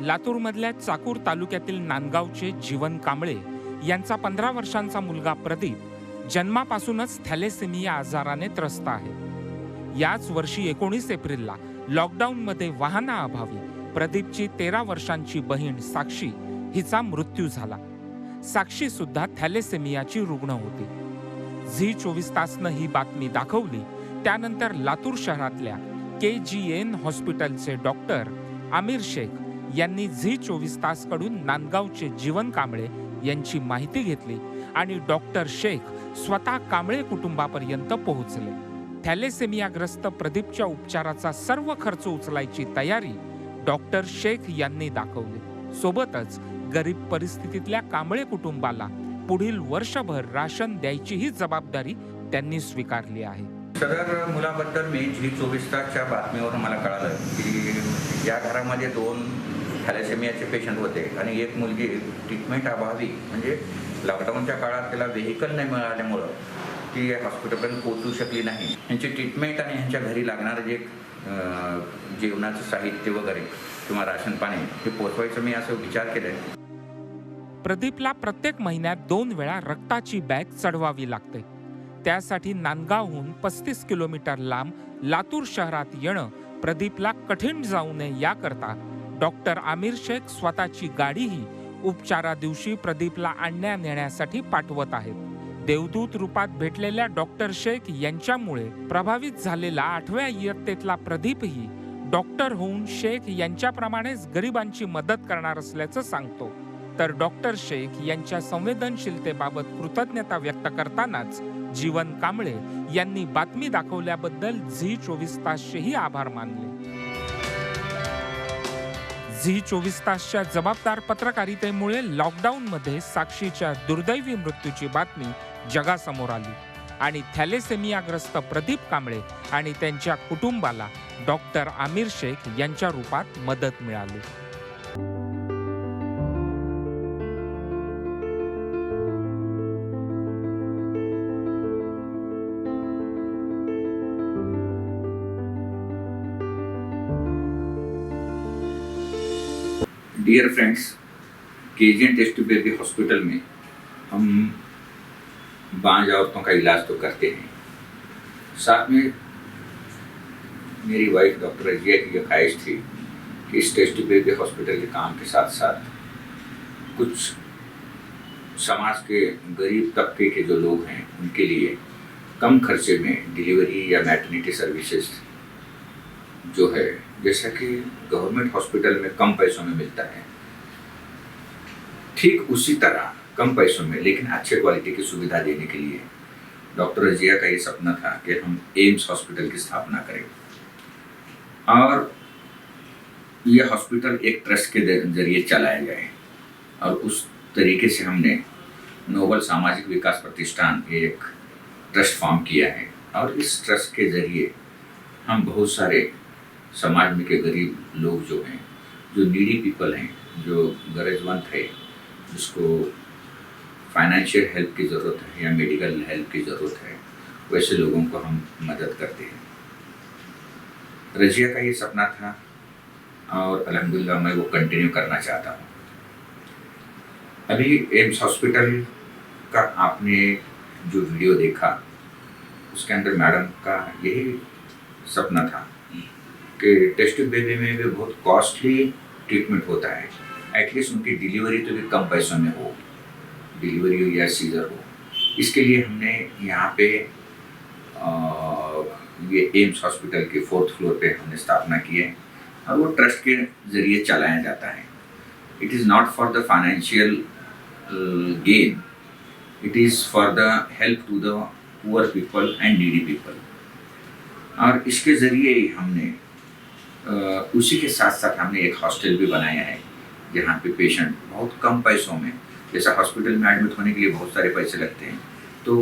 लातूरमधल्या चाकूर तालुक्यातील नांदगावचे जीवन कांबळे यांचा 15 वर्षांचा मुलगा प्रदीप जन्मापासूनच थॅलेसेमिया आजाराने त्रस्त आहे. याच वर्षी 19 एप्रिलला लॉकडाऊनमध्ये वाहनाअभावी प्रदीपची 13 वर्षांची बहीण साक्षी हिचा मृत्यू झाला. साक्षी सुद्धा थॅलेसेमियाची रुग्ण होती. झी 24 तासनं ही बातमी दाखवली. त्यानंतर लातूर शहरातल्या KGN हॉस्पिटलचे डॉक्टर आमिर शेख यांनी झी 24 तास कडून नांदगावचे जीवन कांबळे यांची माहिती घेतली आणि डॉक्टर शेख स्वतः कांबळे कुटुंबापर्यंत पोहोचले. थॅलेसेमियाग्रस्त प्रदीपच्या उपचाराचा सर्व खर्च उचलायची तयारी डॉक्टर शेख यांनी दाखवली. सोबतच गरीब परिस्थितीतल्या कांबळे कुटुंबाला पुढील वर्षभर राशन द्यायचीही जबाबदारी त्यांनी स्वीकारली आहे. सदर मुलाबद्दल मी झी 24 तासच्या बातमीवरून मला कळालं की या घरामध्ये 2 थॅलेसेमियाचे पेशंट होते आणि एक मुलगी ट्रीटमेंट अभावी म्हणजे लॉकडाऊनच्या काळात त्याला व्हेकल नाही मिळाल्यामुळं ती हॉस्पिटलपर्यंत पोहोचू शकली नाही. यांची ट्रीटमेंट आणि यांच्या घरी लागणारं जे जेवणाचं साहित्य वगैरे किंवा राशन पाणी हे पोचवायचं मी असं विचार केलाय. प्रदीपला प्रत्येक महिन्यात 2 वेळा रक्ताची बॅग चढवावी लागते. त्यासाठी नांदगावहून 35 किलोमीटर लांब लातूर शहरात येणं प्रदीपला कठीण जाऊ नये याकरता डॉक्टर आमिर शेख स्वतःची गाडीही उपचारा दिवशी प्रदीपला आणण्या नेण्यासाठी पाठवत आहेत. देवदूत रूपात भेटलेल्या डॉक्टर शेख यांच्यामुळे प्रभावित झालेला 8व्या इयत्तेतला प्रदीपही डॉक्टर होऊन शेख यांच्याप्रमाणेच गरिबांची मदत करणार असल्याचं सांगतो. तर डॉक्टर शेख यांच्या संवेदनशीलतेबाबत कृतज्ञता व्यक्त करतानाच जीवन कांबळे यांनी बातमी दाखवल्याबद्दल झी 24 तासचेही आभार मानले. झी 24 तासच्या जबाबदार पत्रकारितेमुळे लॉकडाऊनमध्ये साक्षीच्या दुर्दैवी मृत्यूची बातमी जगासमोर आली आणि थॅलेसेमियाग्रस्त प्रदीप कांबळे आणि त्यांच्या कुटुंबाला डॉक्टर आमिर शेख यांच्या रूपात मदत मिळाली. Dear friends, KGN test tube baby hospital में हम बांझ औरतों का इलाज तो करते हैं, साथ में मेरी वाइफ डॉक्टर रजिया की यह ख्वाहिश थी कि इस टेस्ट ट्यूब बेबी हॉस्पिटल के काम के साथ साथ कुछ समाज के गरीब तबके के जो लोग हैं उनके लिए कम खर्चे में डिलीवरी या मैटरनिटी सर्विसेज जो है, जैसा कि गवर्नमेंट हॉस्पिटल में कम पैसों में मिलता है, ठीक उसी तरह कम पैसों में लेकिन अच्छे क्वालिटी की सुविधा देने के लिए डॉक्टर रजिया का ये सपना था कि हम एम्स हॉस्पिटल की स्थापना करें और यह हॉस्पिटल एक ट्रस्ट के जरिए चलाया जाए. और उस तरीके से हमने नोबल सामाजिक विकास प्रतिष्ठान एक ट्रस्ट फॉर्म किया है और इस ट्रस्ट के जरिए हम बहुत सारे समाज में के गरीब लोग जो हैं, जो नीडी पीपल हैं, जो गरजवंत है, जिसको फाइनेंशियल हेल्प की ज़रूरत है या मेडिकल हेल्प की ज़रूरत है, वैसे लोगों को हम मदद करते हैं. रजिया का ये सपना था और अल्हम्दुलिल्लाह मैं वो कंटिन्यू करना चाहता हूँ. अभी एम्स हॉस्पिटल का आपने जो वीडियो देखा उसके अंदर मैडम का यही सपना था कि टेस्ट ट्यूब बेबी में भी बहुत कॉस्टली ट्रीटमेंट होता है, एटलीस्ट उनकी डिलीवरी तो भी कम पैसों में हो, डिलीवरी हो या सीजर हो. इसके लिए हमने यहाँ पे ये एम्स हॉस्पिटल के 4th फ्लोर पे हमने स्थापना की है और वो ट्रस्ट के ज़रिए चलाया जाता है. It is not for the financial gain, it is for the help to the poor people and needy people. और इसके ज़रिए ही हमने उसी के साथ साथ हमने एक हॉस्टल भी बनाया है जहाँ पे पेशेंट बहुत कम पैसों में, जैसा हॉस्पिटल में एडमिट होने के लिए बहुत सारे पैसे लगते हैं, तो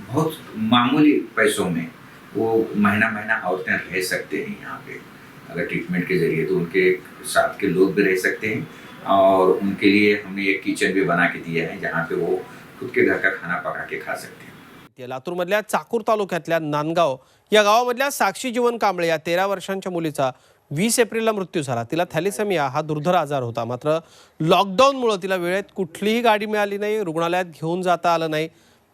बहुत मामूली पैसों में वो महीना औरतें रह सकते हैं यहाँ पे अगर ट्रीटमेंट के ज़रिए. तो उनके साथ के लोग भी रह सकते हैं और उनके लिए हमने एक किचन भी बना के दिया है जहाँ पे वो खुद के घर का खाना पका के खा सकते हैं. लातूरमधल्या चाकूर तालुक्यातल्या नांदगाव या गावामधल्या साक्षी जीवन कांबळे या 13 वर्षांच्या मुलीचा 20 एप्रिलला मृत्यू झाला. तिला थॅलेसेमिया हा दुर्धर आजार होता. मात्र लॉकडाऊनमुळे तिला वेळेत कुठलीही गाडी मिळाली नाही, रुग्णालयात घेऊन जाता आलं नाही,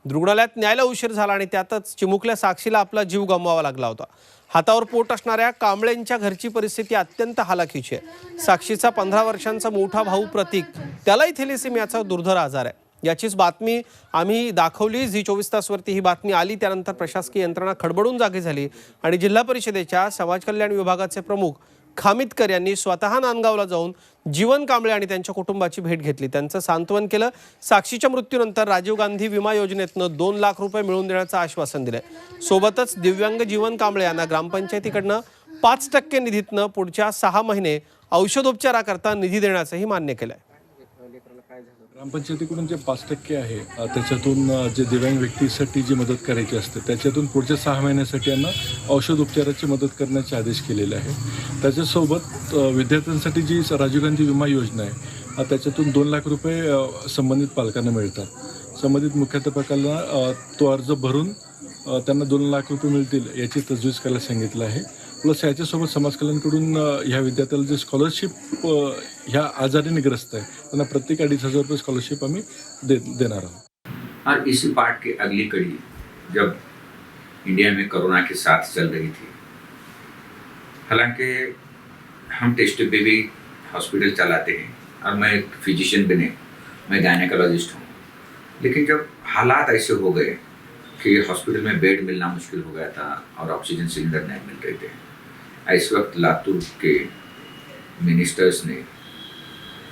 रुग्णालयात न्यायला उशीर झाला आणि त्यातच चिमुकल्या साक्षीला आपला जीव गमवावा लागला होता. हातावर पोट असणाऱ्या कांबळेंच्या घरची परिस्थिती अत्यंत हालाखीची आहे. साक्षीचा 15 वर्षांचा मोठा भाऊ प्रतीक, त्यालाही थॅलेसेमियाचा दुर्धर आजार आहे. याचीच बातमी आम्ही दाखवली. झी 24 तासवरती ही बातमी आली. त्यानंतर प्रशासकीय यंत्रणा खडबडून जागी झाली आणि जिल्हा परिषदेच्या समाज कल्याण विभागाचे प्रमुख खामितकर यांनी स्वतः नांदगावला जाऊन जीवन कांबळे आणि त्यांच्या कुटुंबाची भेट घेतली. त्यांचं सांत्वन केलं. साक्षीच्या मृत्यूनंतर राजीव गांधी विमा योजनेतनं 2 लाख रुपये मिळवून देण्याचं आश्वासन दिलंय. सोबतच दिव्यांग जीवन कांबळे यांना ग्रामपंचायतीकडनं 5% निधीतनं पुढच्या 6 महिने औषधोपचाराकरता निधी देण्याचंही मान्य केलंय. ग्रामपंचायतीकडून जे 5% आहे त्याच्यातून जे दिव्यांग व्यक्तीसाठी जी मदत करायची असते त्याच्यातून पुढच्या 6 महिन्यासाठी यांना औषधोपचाराची मदत करण्याचे आदेश केलेले आहे. त्याच्यासोबत विद्यार्थ्यांसाठी जी राजीव गांधी विमा योजना आहे त्याच्यातून 2 लाख रुपये संबंधित पालकांना मिळतात. संबंधित मुख्याध्यापकाला तो अर्ज भरून त्यांना 2 लाख रुपये मिळतील याची तजवीज करायला सांगितलं आहे. प्लस याच्यासोबत समाज कल्याणकडून ह्या विद्यार्थ्याला जे स्कॉलरशिप ह्या आजाराने ग्रस्त आहे त्यांना प्रत्येक 2,500 रुपये स्कॉलरशिप आम्ही देणार आहोत. और इसी पार्ट की अगली कड़ी, जब इंडिया में कोरोना के साथ चल रही थी, हालांकि हम टेस्ट बेबी हॉस्पिटल चलाते हैं और मैं एक फिजिशियन भी नहीं, मैं गायनेकोलॉजिस्ट हूँ, लेकिन जब हालात ऐसे हो गए कि हॉस्पिटल में बेड मिलना मुश्किल हो गया था और ऑक्सीजन सिलेंडर नहीं मिल रहे थे, इस वक्त लातूर के मिनिस्टर्स ने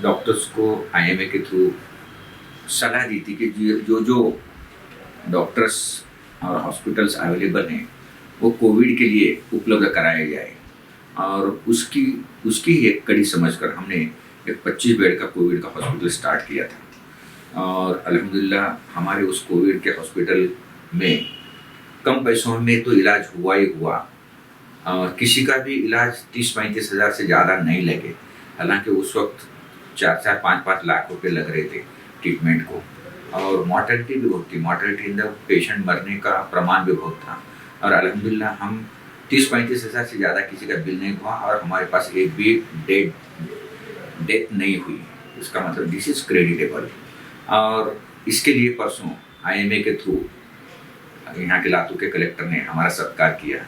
डॉक्टर्स को IMA के थ्रू सलाह दी थी कि जो डॉक्टर्स और हॉस्पिटल्स अवेलेबल हैं वो कोविड के लिए उपलब्ध कराए जाए. और उसकी एक कड़ी समझकर हमने एक 25 बेड का कोविड का हॉस्पिटल स्टार्ट किया था. और अल्हम्दुलिल्लाह हमारे उस कोविड के हॉस्पिटल में कम पैसों में तो इलाज हुआ ही हुआ, और किसी का भी इलाज 30-35 हज़ार से ज़्यादा नहीं लगे. हालांकि उस वक्त 4-4, 5-5 लाख रुपए लग रहे थे ट्रीटमेंट को, और मॉर्टेलिटी भी बहुत थी. मॉर्टेलिटी इन द पेशेंट मरने का प्रमाण भी बहुत था. और अल्हम्दुलिल्लाह हम 30-35 हज़ार से ज़्यादा किसी का बिल नहीं हुआ और हमारे पास एक भी डेथ नहीं हुई. इसका मतलब दिस इज़ क्रेडिटेबल. और इसके लिए परसों IMA के थ्रू यहाँ के लातूर के कलेक्टर ने हमारा सत्कार किया.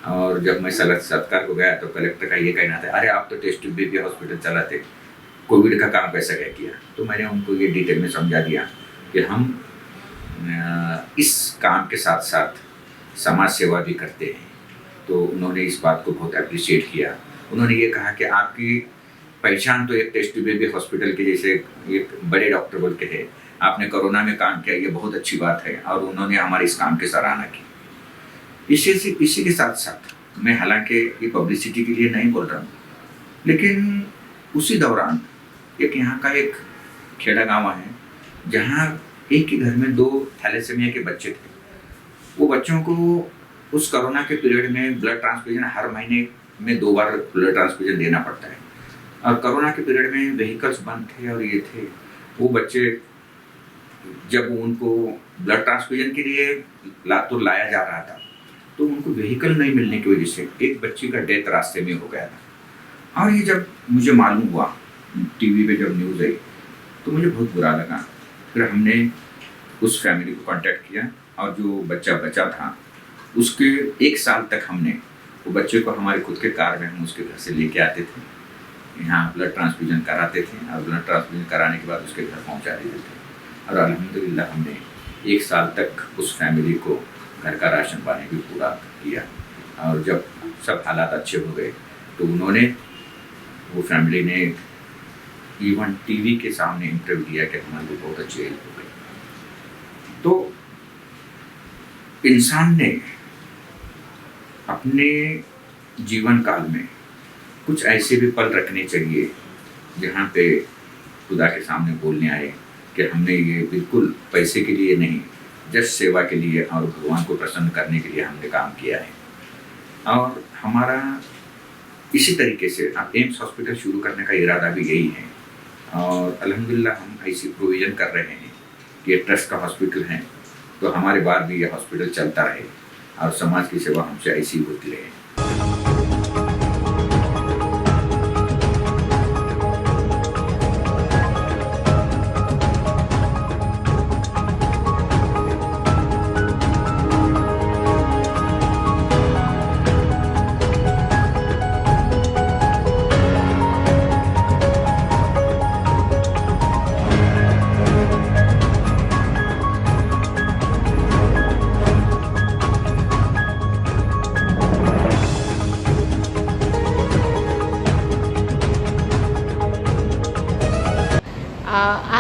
और जब मैं सत्कार को गया तो कलेक्टर का ये कहना था, अरे आप तो टेस्ट बेबी हॉस्पिटल चलाते, कोविड का काम कैसे क्या किया. तो मैंने उनको ये डिटेल में समझा दिया कि हम इस काम के साथ साथ समाज सेवा भी करते हैं. तो उन्होंने इस बात को बहुत अप्रिशिएट किया. उन्होंने ये कहा कि आपकी पहचान तो एक टेस्ट बेबी हॉस्पिटल के जैसे एक बड़े डॉक्टर बोल के है, आपने कोरोना में काम किया, ये बहुत अच्छी बात है. और उन्होंने हमारे इस काम की सराहना की. इसी के साथ साथ मैं हालांकि ये पब्लिसिटी के लिए नहीं बोल रहा हूँ, लेकिन उसी दौरान एक यहाँ का एक खेड़ा गाँव है जहाँ एक ही घर में 2 थैलेसेमिया के बच्चे थे. वो बच्चों को उस कोरोना के पीरियड में ब्लड ट्रांसफ्यूजन हर महीने में 2 बार ब्लड ट्रांसफ्यूजन देना पड़ता है. और कोरोना के पीरियड में व्हीकल्स बंद थे और ये थे. वो बच्चे जब उनको ब्लड ट्रांसफ्यूजन के लिए लातूर लाया जा रहा था तो उनको व्हीकल नहीं मिलने की वजह से एक बच्ची का डेथ रास्ते में हो गया था. और ये जब मुझे मालूम हुआ, टीवी पे जब न्यूज़ आई, तो मुझे बहुत बुरा लगा. फिर हमने उस फैमिली को कांटेक्ट किया और जो बच्चा बचा था उसके 1 साल तक हमने वो बच्चे को हमारे खुद के कार में हम उसके घर से लेके आते थे, यहाँ ब्लड ट्रांसफ्यूजन कराते थे और ब्लड ट्रांसफ्यूजन कराने के बाद उसके घर पहुँचा देते थे. और अल्हम्दुलिल्लाह हमने 1 साल तक उस फैमिली को घर का राशन पानी भी पूरा किया. और जब सब हालात अच्छे हो गए तो उन्होंने, वो फैमिली ने इवन टीवी के सामने इंटरव्यू दिया कि हमारी भी बहुत अच्छी हेल्प हो गई. तो इंसान ने अपने जीवन काल में कुछ ऐसे भी पल रखने चाहिए जहाँ पे खुदा के सामने बोलने आए कि हमने ये बिल्कुल पैसे के लिए नहीं, जस्ट सेवा के लिए और भगवान को प्रसन्न करने के लिए हमने काम किया है. और हमारा इसी तरीके से अब एम्स हॉस्पिटल शुरू करने का इरादा भी यही है. और अल्हम्दुलिल्लाह हम ऐसी प्रोविज़न कर रहे हैं कि ये ट्रस्ट का हॉस्पिटल है तो हमारे बाद भी ये हॉस्पिटल चलता रहे और समाज की सेवा हमसे ऐसी होती रहे.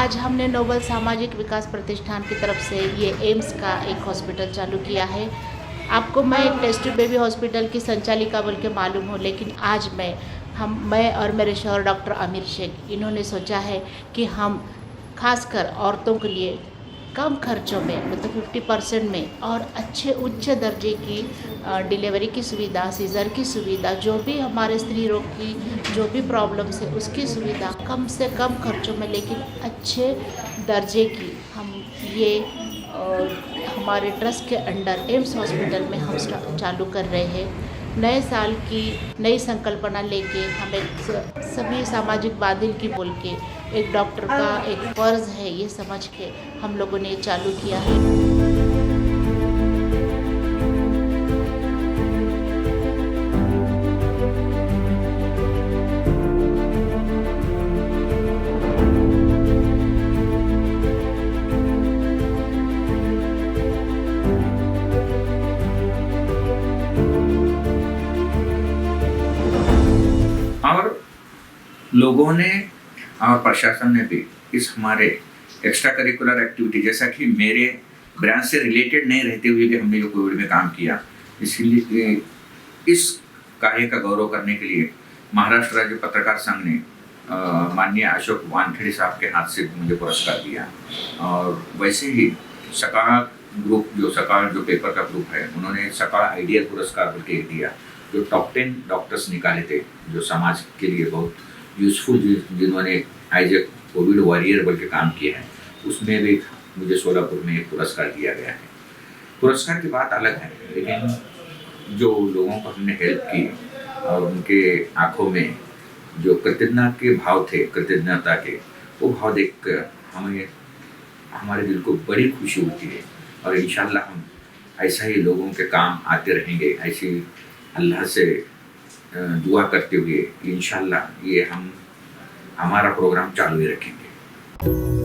आज हमने नोबल सामाजिक विकास प्रतिष्ठान की तरफ से ये एम्स का एक हॉस्पिटल चालू किया है। आपको मैं एक टेस्ट ट्यूब बेबी हॉस्पिटल की संचालिका बोल के मालूम हूँ, लेकिन आज मैं और मेरे शौहर डॉक्टर आमिर शेख, इन्होंने सोचा है कि हम खासकर औरतों के लिए कम खर्चों में, मतलब 50% में, और अच्छे उच्च दर्जे की डिलीवरी की सुविधा, सीज़र की सुविधा, जो भी हमारे स्त्री रोग की जो भी प्रॉब्लम्स है उसकी सुविधा कम से कम खर्चों में लेकिन अच्छे दर्जे की हम ये हमारे ट्रस्ट के अंडर एम्स हॉस्पिटल में हम चालू कर रहे हैं। नए साल की नई संकल्पना लेके हम एक सभी सामाजिक बाधिल की बोल के एक डॉक्टर का एक फ़र्ज़ है ये समझ के हम लोगों ने चालू किया है। और लोगों ने और प्रशासन ने भी इस हमारे एक्स्ट्रा करिकुलर एक्टिविटी, जैसा कि मेरे ब्रांच से रिलेटेड नहीं रहते हुए भी हमने जो कोविड में काम किया, इसलिए इस कार्य का गौरव करने के लिए महाराष्ट्र राज्य पत्रकार संघ ने माननीय अशोक वानखेड़े साहब के हाथ से मुझे पुरस्कार दिया। और वैसे ही सकाल ग्रुप, जो पेपर का ग्रुप है, उन्होंने सकाल आइडियल पुरस्कार बोल के दिया, जो टॉप 10 डॉक्टर्स निकाले थे जो समाज के लिए बहुत यूजफुल, जिन्होंने एज ए कोविड वॉरियर बोल के काम किया है, उसमें भी मुझे सोलापुर में एक पुरस्कार दिया गया है। पुरस्कार की बात अलग है, लेकिन जो लोगों को हमने हेल्प की और उनके आंखों में जो कृतज्ञता के भाव थे, कृतज्ञता के, वो भाव देख कर हमारे दिल को बड़ी खुशी होती है। और इंशाल्लाह हम ऐसा ही लोगों के काम आते रहेंगे, ऐसी अल्लाह से दुआ करते हुए इंशाल्लाह ये हम हमारा प्रोग्राम चालू ही रखेंगे।